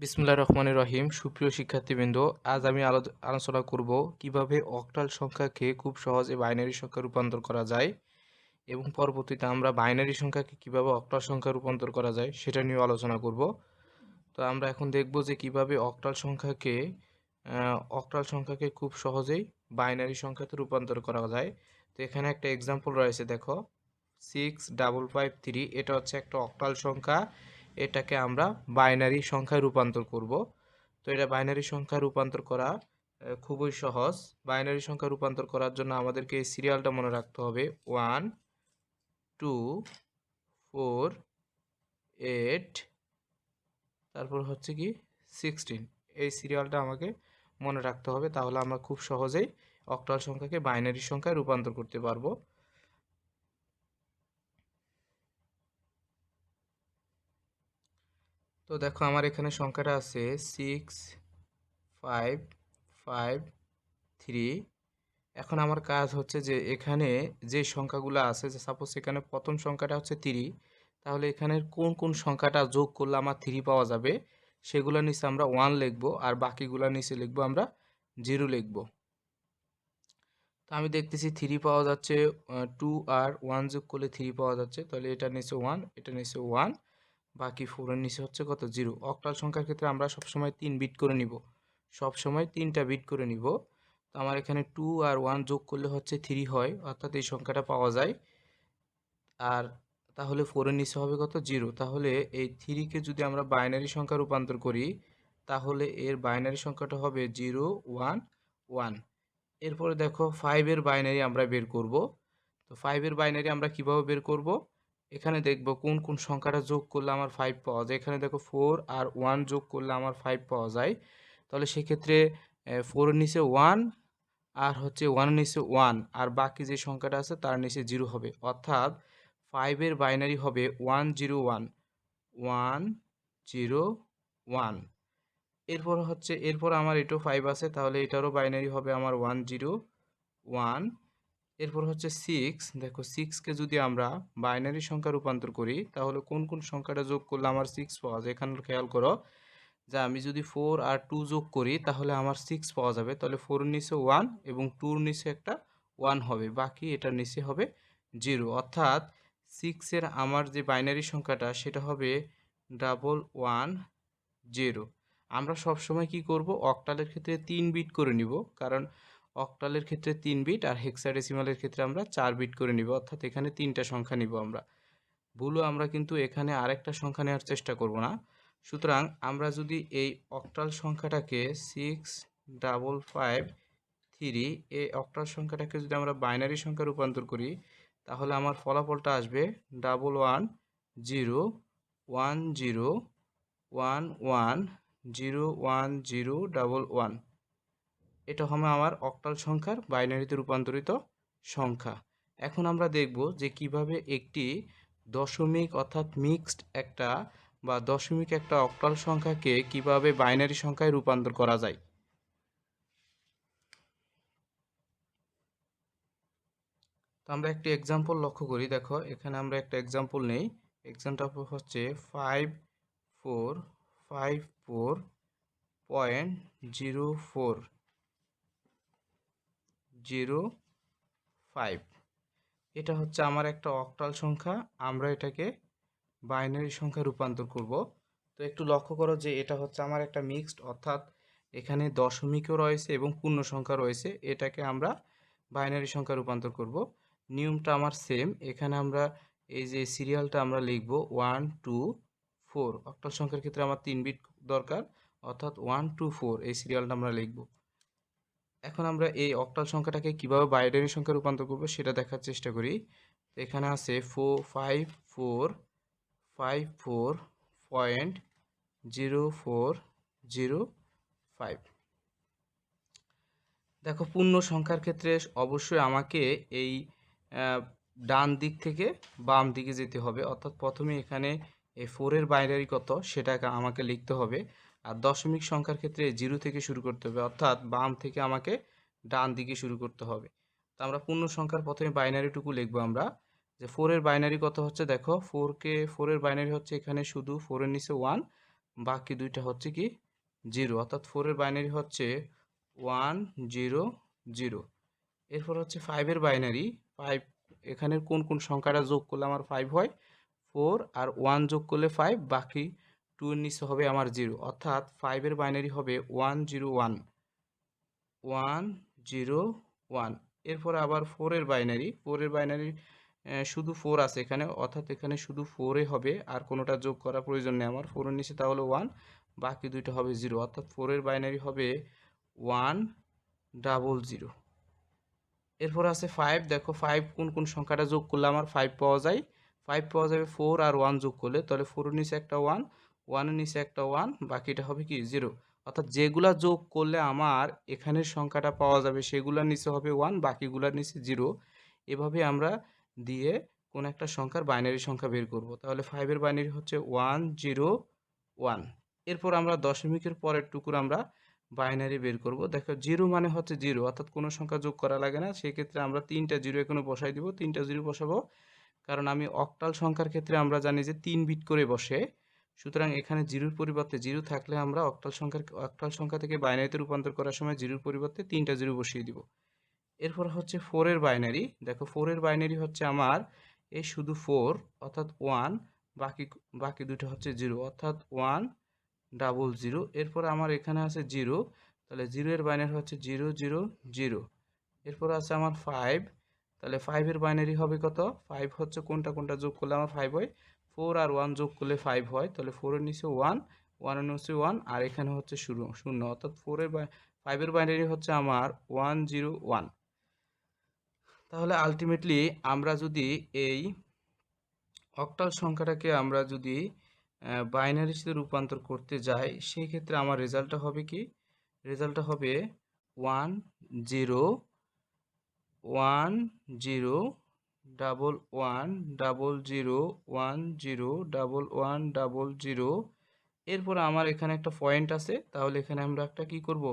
বিসমিল্লাহির রহমানির রহিম। সুপ্রিয় শিক্ষার্থীবৃন্দ, আজ আমি আলোচনা করব কিভাবে অক্টাল সংখ্যাকে খুব সহজে বাইনারি সংখ্যা রূপান্তর করা যায় এবং পরবর্তীতে আমরা বাইনারি সংখ্যাকে কিভাবে অক্টাল সংখ্যা রূপান্তর করা যায় সেটা নিয়ে আলোচনা করব। তো আমরা এখন দেখব যে কিভাবে অক্টাল সংখ্যাকে খুব সহজেই বাইনারি সংখ্যাতে রূপান্তর করা যায়। তো এখানে একটা এক্সাম্পল রয়েছে, দেখো 6553। এটা হচ্ছে একটা অক্টাল সংখ্যা, এটাকে আমরা বাইনারি সংখ্যায় রূপান্তর করব। তো এটা বাইনারি সংখ্যা রূপান্তর করা খুবই সহজ। বাইনারি সংখ্যা রূপান্তর করার জন্য আমাদেরকে এই সিরিয়ালটা মনে রাখতে হবে, 1 2 4 8, তারপর হচ্ছে কি 16। এই সিরিয়ালটা আমাকে মনে রাখতে হবে, তাহলে আমরা খুব সহজেই অক্টাল সংখ্যাকে বাইনারি সংখ্যায় রূপান্তর করতে পারবো। তো দেখো আমার এখানে সংখ্যাটা আছে 6553। এখন আমার কাজ হচ্ছে যে এখানে যে সংখ্যাগুলো আছে, যে সাপোজ এখানে প্রথম সংখ্যাটা হচ্ছে 3, তাহলে এখানে কোন কোন সংখ্যাটা যোগ করলে আমার 3 পাওয়া যাবে সেগুলোর নিচে আমরা 1 লিখব, আর বাকিগুলোর নিচে লিখব আমরা 0 লিখব। তো আমি দেখতেছি 3 পাওয়া যাচ্ছে, 2 আর 1 যোগ করলে 3 পাওয়া যাচ্ছে, তাহলে এটা নিচে 1, এটা নিচে 1, বাকি 4 এর নিচে হচ্ছে কত, 0। অক্টাল সংখ্যার ক্ষেত্রে আমরা সবসময় 3 বিট করে নিব, সবসময় 3টা বিট করে নিব। তো আমার এখানে 2 আর 1 যোগ করলে হচ্ছে 3 হয়, অর্থাৎ এই সংখ্যাটা পাওয়া যায়। আর তাহলে 4 এর নিচে হবে কত, 0। তাহলে এই 3 কে যদি আমরা বাইনারি সংখ্যা রূপান্তর করি, তাহলে এর বাইনারি সংখ্যাটা হবে 0 1 1। এরপরে দেখো 5 এর বাইনারি আমরা বের করব। তো 5 এর বাইনারি আমরা কিভাবে বের করব, এখানে দেখব কোন কোন সংখ্যাটা যোগ করলে আমার 5 পাওয়া যায়। এখানে দেখো 4 আর 1 যোগ করলে আমার 5 পাওয়া যায়। তাহলে সেক্ষেত্রে 4 এর নিচে 1 আর হচ্ছে 1 এর নিচে 1, আর বাকি যে সংখ্যাটা আছে তার নিচে 0 হবে, অর্থাৎ 5 এর বাইনারি হবে 101 101। এরপর আমার এটাও 5 আছে, তাহলে এটারও বাইনারি হবে আমার 101। এরপর হচ্ছে 6। দেখো 6 কে যদি আমরা বাইনারি সংখ্যা রূপান্তর করি, তাহলে কোন কোন সংখ্যাটা যোগ করলে আমার 6 পাওয়া যায়, এখানে খেয়াল করো যে আমি যদি 4 আর 2 যোগ করি তাহলে আমার 6 পাওয়া যাবে। তাহলে 4 এর নিচে 1 এবং 2 এর নিচে একটা 1 হবে, বাকি এটার নিচে হবে 0, অর্থাৎ 6 এর আমার যে বাইনারি সংখ্যাটা সেটা হবে 110। আমরা সবসময় কি করব, অক্টালের ক্ষেত্রে 3 বিট করে নিব, কারণ অক্টালের ক্ষেত্রে 3 বিট আর হেক্সাডেসিমালের ক্ষেত্রে আমরা 4 বিট করে নিব, অর্থাৎ এখানে 3টা সংখ্যা নিব আমরা। ভুলও আমরা কিন্তু এখানে আরেকটা সংখ্যা নেওয়ার চেষ্টা করব না। সুতরাং আমরা যদি এই অক্টাল সংখ্যাটাকে 6553, এই অক্টাল সংখ্যাটাকে যদি আমরা বাইনারি সংখ্যা রূপান্তর করি, তাহলে আমার ফলাফলটা আসবে 1101011011। এটা হবে আমার অক্টাল সংখ্যার বাইনারিতে রূপান্তরিত সংখ্যা। এখন আমরা দেখব যে কিভাবে একটি দশমিক অর্থাৎ মিক্সড একটা অক্টাল সংখ্যাকে কিভাবে বাইনারি সংখ্যায় রূপান্তর করা যায়। তো আমরা একটি এক্সাম্পল লক্ষ্য করি, দেখো এখানে আমরা একটা এক্সাম্পল নেই। এক্সাম্পল হচ্ছে 5454.05। এটা হচ্ছে আমার একটা অক্টাল সংখ্যা, আমরা এটাকে বাইনারি সংখ্যা রূপান্তর করব। তো একটু লক্ষ্য করো যে এটা হচ্ছে আমার একটা মিক্সড, অর্থাৎ এখানে দশমিকও রয়েছে এবং পূর্ণ সংখ্যা রয়েছে, এটাকে আমরা বাইনারি সংখ্যা রূপান্তর করব। নিয়মটা আমার সেম, এখানে আমরা এই যে সিরিয়ালটা আমরা লিখব 1 2 4। অক্টাল সংখ্যার ক্ষেত্রে আমার 3 বিট দরকার, অর্থাৎ 1 2 4 এই সিরিয়ালটা আমরা লিখব। এখন আমরা এই অক্টাল সংখ্যাটাকে কিভাবে বাইনারি সংখ্যা রূপান্তর করব সেটা দেখার চেষ্টা করি। তো এখানে আছে 454.0405। দেখো পূর্ণ সংখ্যার ক্ষেত্রে অবশ্যই আমাকে এই ডান দিক থেকে বাম দিকে যেতে হবে, অর্থাৎ প্রথমে এখানে এই 4 এর বাইনারি কত সেটাকে আমাকে লিখতে হবে। আর দশমিক সংখ্যার ক্ষেত্রে 0 থেকে শুরু করতে হবে, অর্থাৎ বাম থেকে আমাকে ডান দিকে শুরু করতে হবে। তো আমরা পূর্ণ সংখ্যার প্রথমে বাইনারিটুকু লিখবো আমরা, যে 4 এর বাইনারি কত হচ্ছে, দেখো 4 এর বাইনারি হচ্ছে এখানে শুধু 4 এর নিচে 1, বাকি দুইটা হচ্ছে কি 0, অর্থাৎ 4 এর বাইনারি হচ্ছে 1 0 0। এরপর হচ্ছে 5 এর বাইনারি 5, এখানের কোন কোন সংখ্যাটা যোগ করলে আমার 5 হয়, 4 আর 1 যোগ করলে 5, বাকি 2 এর নিচে হবে আমার 0, অর্থাৎ 5 এর বাইনারি হবে 1 0 1 1 0 1। এরপর আবার 4 এর বাইনারি শুধু 4 আছে এখানে, অর্থাৎ এখানে শুধু 4 এ হবে, আর কোনোটা যোগ করার প্রয়োজন নেই আমার। 4 এর নিচে তাহলে 1, বাকি দুইটা হবে 0, অর্থাৎ 4 এর বাইনারি হবে 1 0 0। এরপর আছে 5, দেখো 5 কোন কোন সংখ্যাটা যোগ করলে আমার 5 পাওয়া যায়, 5 পাওয়া যাবে 4 আর 1 যোগ করলে, তাহলে 4 এর নিচে একটা 1, 1 এর নিচে একটা 1, বাকিটা হবে কি 0, অর্থাৎ যেগুলা যোগ করলে আমার এখানের সংখ্যাটা পাওয়া যাবে সেগুলোর নিচে হবে 1, বাকিগুলোর নিচে 0। এভাবে আমরা দিয়ে কোন একটা সংখ্যার বাইনারি সংখ্যা বের করব। তাহলে 5 এর বাইনারি হচ্ছে 1 0 1। এরপর আমরা দশমিকের পরের টুকুর আমরা বাইনারি বের করব। দেখো 0 মানে হচ্ছে 0, অর্থাৎ কোনো সংখ্যা যোগ করা লাগে না, সেই ক্ষেত্রে আমরা 3টা 0 এখানে বসাই দিব, 3টা 0 বসাবো, কারণ আমি অক্টাল সংখ্যার ক্ষেত্রে আমরা জানি যে 3 বিট করে বসে, সুতরাং এখানে 0 এর পরিবর্তে 0 থাকলে আমরা অক্টাল সংখ্যা থেকে বাইনারিতে রূপান্তর করার সময় 0 এর পরিবর্তে 3টা 0 বসিয়ে দিব। এরপর হচ্ছে 4 এর বাইনারি, দেখো 4 এর বাইনারি হচ্ছে আমার এই শুধু 4, অর্থাৎ 1, বাকি বাকি দুটো হচ্ছে 0, অর্থাৎ 1 0 0। এরপর আমার এখানে আছে 0, তাহলে 0 এর বাইনারি হচ্ছে 0 0 0। এরপর আছে আমার 5, তাহলে 5 এর বাইনারি হবে কত, 5 হচ্ছে কোনটা কোনটা যোগ করলে আমার 5 হয়, 4 আর 1 যোগ করলে 5 হয়, তাহলে 4 এর নিচে 1, 1 এর নিচে 1, আর এখানে হচ্ছে 0, অর্থাৎ 5 এর বাইনারি হচ্ছে আমার 1 0 1। তাহলে আলটিমেটলি আমরা যদি এই অক্টাল সংখ্যাটাকে আমরা যদি বাইনারিতে রূপান্তর করতে যাই, সেই ক্ষেত্রে আমার রেজাল্টটা হবে কি, রেজাল্টটা হবে 1 0 1 0 1 1 0 0 1 0 1 1 0। এরপর আমার এখানে একটা পয়েন্ট আছে, তাহলে এখানে আমরা একটা কি করব,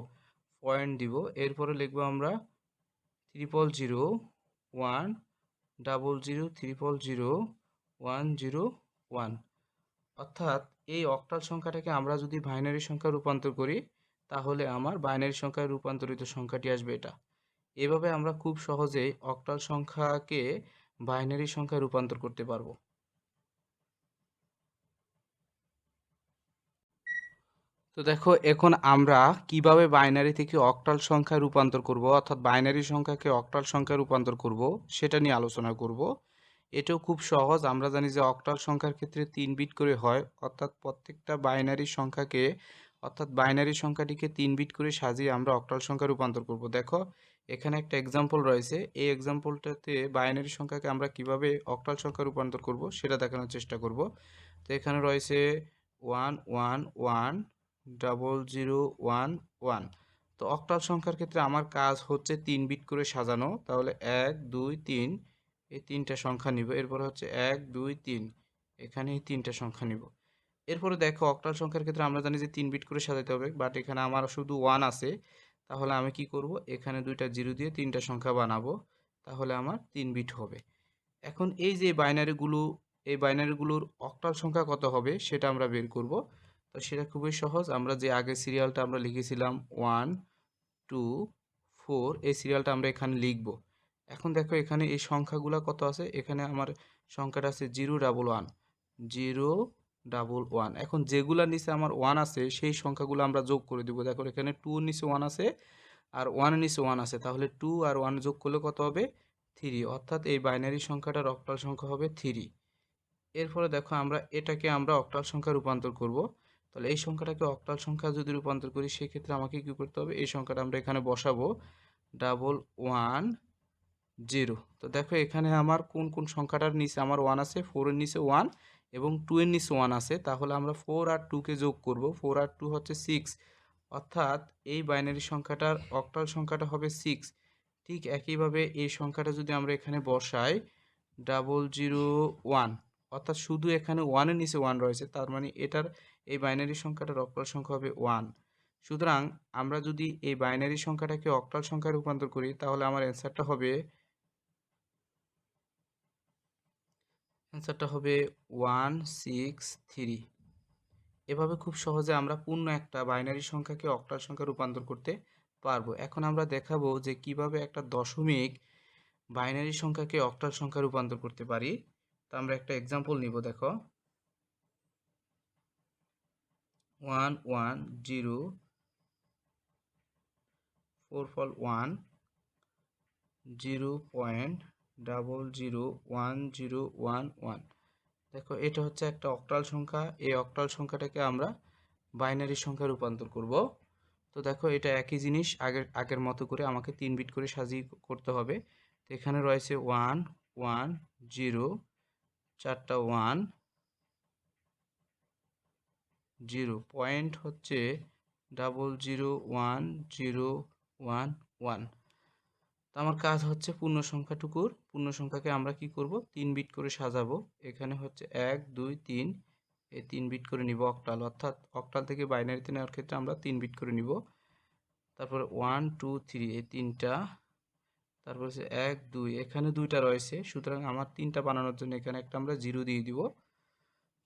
পয়েন্ট দিব। এরপরে লিখবো আমরা 0 1 0 0 1 0 1। অর্থাৎ এই অক্টাল সংখ্যাটাকে আমরা যদি বাইনারি সংখ্যায় রূপান্তর করি, তাহলে আমার বাইনারি সংখ্যায় রূপান্তরিত সংখ্যাটি আসবে এটা। এভাবে আমরা খুব সহজেই অক্টাল সংখ্যাকে বাইনারি সংখ্যায় রূপান্তর করতে পারবো। তো দেখো এখন আমরা কিভাবে বাইনারি থেকে অক্টাল সংখ্যায় রূপান্তর করব, অর্থাৎ বাইনারি সংখ্যাকে অক্টাল সংখ্যায় রূপান্তর করব, সেটা নিয়ে আলোচনা করব। এটাও খুব সহজ। আমরা জানি যে অক্টাল সংখ্যার ক্ষেত্রে 3 বিট করে হয়, অর্থাৎ প্রত্যেকটা বাইনারি সংখ্যাকে, অর্থাৎ বাইনারি সংখ্যাটিকে 3 বিট করে সাজিয়ে আমরা অক্টাল সংখ্যায় রূপান্তর করব। দেখো এখানে একটা এক্সাম্পল রয়েছে, এই এক্সাম্পলটাতে বাইনারি সংখ্যাকে আমরা কিভাবে অক্টাল সংখ্যায় রূপান্তর করব সেটা দেখানোর চেষ্টা করব। তো এখানে রয়েছে 1 1 1 0 1 1। তো অক্টাল সংখ্যার ক্ষেত্রে আমার কাজ হচ্ছে 3 বিট করে সাজানো, তাহলে 1 2 3 এই 3টা সংখ্যা নিব। এরপর হচ্ছে 1 2 3, এখানে এই 3টা সংখ্যা নিব। এরপরে দেখো অক্টাল সংখ্যার ক্ষেত্রে আমরা জানি যে 3 বিট করে সাজাতে হবে, বাট এখানে আমার শুধু 1 আছে, তাহলে আমি কি করব, এখানে দুইটা 0 দিয়ে 3টা সংখ্যা বানাবো, তাহলে আমার 3 বিট হবে। এখন এই যে বাইনারিগুলো, এই বাইনারিগুলোর অক্টাল সংখ্যা কত হবে সেটা আমরা বের করব। তো সেটা খুবই সহজ, আমরা যে আগে সিরিয়ালটা আমরা লিখেছিলাম 1 2 4, এই সিরিয়ালটা আমরা এখানে লিখব। এখন দেখো এখানে এই সংখ্যাগুলো কত আছে, এখানে আমার সংখ্যাটা আছে 0 1 1 0 1 1। এখন যেগুলোর নিচে আমার 1 আছে সেই সংখ্যাগুলো আমরা যোগ করে দিব। দেখো এখানে 2 এর নিচে 1 আছে আর 1 এর নিচে 1 আছে, তাহলে 2 আর 1 যোগ করলে কত হবে, 3, অর্থাৎ এই বাইনারি সংখ্যাটার অক্টাল সংখ্যা হবে 3। এরপরে দেখো আমরা এটাকে আমরা অক্টাল সংখ্যায় রূপান্তর করব। তাহলে এই সংখ্যাটাকে অক্টাল সংখ্যা যদি রূপান্তর করি, সেক্ষেত্রে আমাকে কি করতে হবে, এই সংখ্যাটা আমরা এখানে বসাবো 1 1 0। তো দেখো এখানে আমার কোন কোন সংখ্যাটার নিচে আমার 1 আছে, 4 এর নিচে 1 এবং 2 এর নিচে 1 আছে, তাহলে আমরা 4 আর 2 কে যোগ করব, 4 আর 2 হচ্ছে 6, অর্থাৎ এই বাইনারি সংখ্যাটার অক্টাল সংখ্যাটা হবে 6। ঠিক একইভাবে এই সংখ্যাটা যদি আমরা এখানে বসাই 0 1, অর্থাৎ শুধু এখানে 1 এর নিচে 1 রয়েছে, তার মানে এটার এই বাইনারি সংখ্যাটার অক্টাল সংখ্যা হবে 1। সুতরাং আমরা যদি এই বাইনারি সংখ্যাটাকে অক্টাল সংখ্যায় রূপান্তর করি, তাহলে আমার অ্যান্সারটা হবে 1 6 3। এভাবে খুব সহজে আমরা পূর্ণ একটা বাইনারি সংখ্যাকে অক্টাল সংখ্যা রূপান্তর করতে পারবো। এখন আমরা দেখাবো যে কিভাবে একটা দশমিক বাইনারি সংখ্যাকে অক্টাল সংখ্যা রূপান্তর করতে পারি। তো আমরা একটা এক্সাম্পল নিব, দেখো 110 0.001011। দেখো এটা হচ্ছে একটা অক্টাল সংখ্যা। এই অক্টাল সংখ্যাটাকে আমরা বাইনারি সংখ্যা রূপান্তর করব। তো দেখো এটা একই জিনিস, আগের মতো করে আমাকে 3 বিট করে সাজিয়ে করতে হবে। তো এখানে রয়েছে 1 1 0, 4টা 1 0, পয়েন্ট হচ্ছে 001011। তো আমার কাজ হচ্ছে পূর্ণ সংখ্যাকে আমরা কি করব, 3 বিট করে সাজাবো। এখানে হচ্ছে 1 2 3, এই 3 বিট করে নিব অক্টাল, অর্থাৎ অক্টাল থেকে বাইনারিতে নেওয়ার ক্ষেত্রে আমরা 3 বিট করে নিব। তারপর 1 2 3, এই 3টা। তারপর হচ্ছে 1 2, এখানে 2টা রয়েছে, সুতরাং আমার 3টা বানানোর জন্য এখানে একটা আমরা 0 দিয়ে দিব।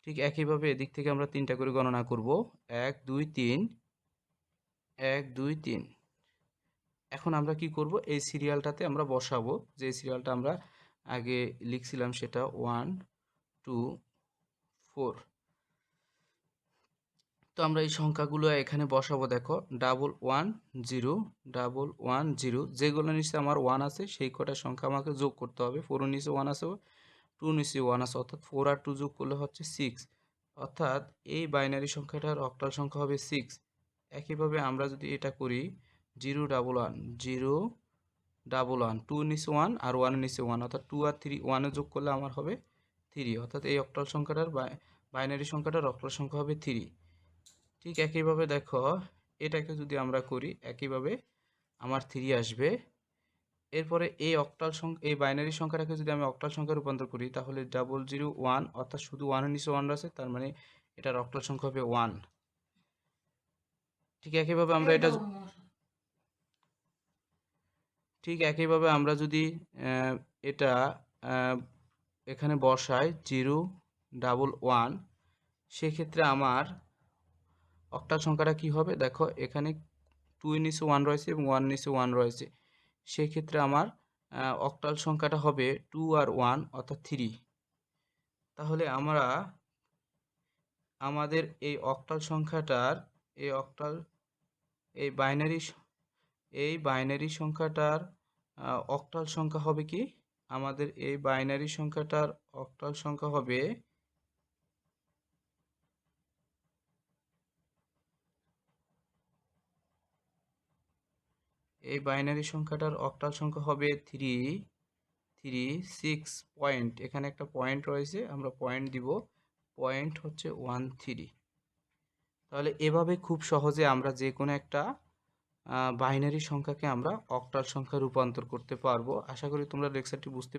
ঠিক একইভাবে এদিক থেকে আমরা 3টা করে গণনা করব, 1 2 3 1 2 3। এখন আমরা কি করব, এই সিরিয়ালটাতে আমরা বসাবো, যে সিরিয়ালটা আমরা আগে লিখছিলাম সেটা 1 2 4। তো আমরা এই সংখ্যাগুলো এখানে বসাবো। দেখো 1110 যেগুলো নিচে আমার 1 আছে সেই কটা সংখ্যা আমাকে যোগ করতে হবে। 4 এর নিচে 1 আছে, 2 নিচে 1 আছে, অর্থাৎ 4 আর 2 যোগ করলে হচ্ছে 6। অর্থাৎ এই বাইনারি সংখ্যাটার অক্টাল সংখ্যা হবে 6। একইভাবে আমরা যদি এটা করি 011 2 নিচে 1 আর 1 নিচে 1, অর্থাৎ 2 আর 3 1 যোগ করলে আমার হবে 3, অর্থাৎ এই অক্টাল সংখ্যাটার বাইনারি সংখ্যাটার অক্টাল সংখ্যা হবে 3। ঠিক একইভাবে দেখো এটাকে যদি আমরা করি, একইভাবে আমার 3 আসবে। এরপরে এই এই বাইনারি সংখ্যাটাকে যদি আমি অক্টাল সংখ্যা রূপান্তর করি, তাহলে 001, অর্থাৎ শুধু 1 এর নিচে 1 আছে, তার মানে এটার অক্টাল সংখ্যা হবে 1। ঠিক একইভাবে আমরা যদি এটা এখানে বসাই 011, সেক্ষেত্রে আমার অক্টাল সংখ্যাটা কি হবে, দেখো এখানে 2 এর নিচে 1 রয়েছে এবং 1 নিচে 1 রয়েছে, সেক্ষেত্রে আমার অক্টাল সংখ্যাটা হবে 2 আর 1, অর্থাৎ 3। তাহলে আমরা আমাদের এই অক্টাল সংখ্যাটার এই অক্টাল এই বাইনারি সংখ্যাটার অক্টাল সংখ্যা হবে কি, আমাদের এই বাইনারি সংখ্যাটার অক্টাল সংখ্যা হবে এই বাইনারি সংখ্যাটার অক্টাল সংখ্যা হবে 336 পয়েন্ট। এখানে একটা পয়েন্ট রয়েছে, আমরা পয়েন্ট দিব, পয়েন্ট হচ্ছে 13। তাহলে এভাবে খুব সহজে আমরা যে কোনো একটা বাইনারি সংখ্যাকে আমরা অক্টাল সংখ্যা রূপান্তর করতে পারবো। আশা করি তোমরা লেকচারটি বুঝতে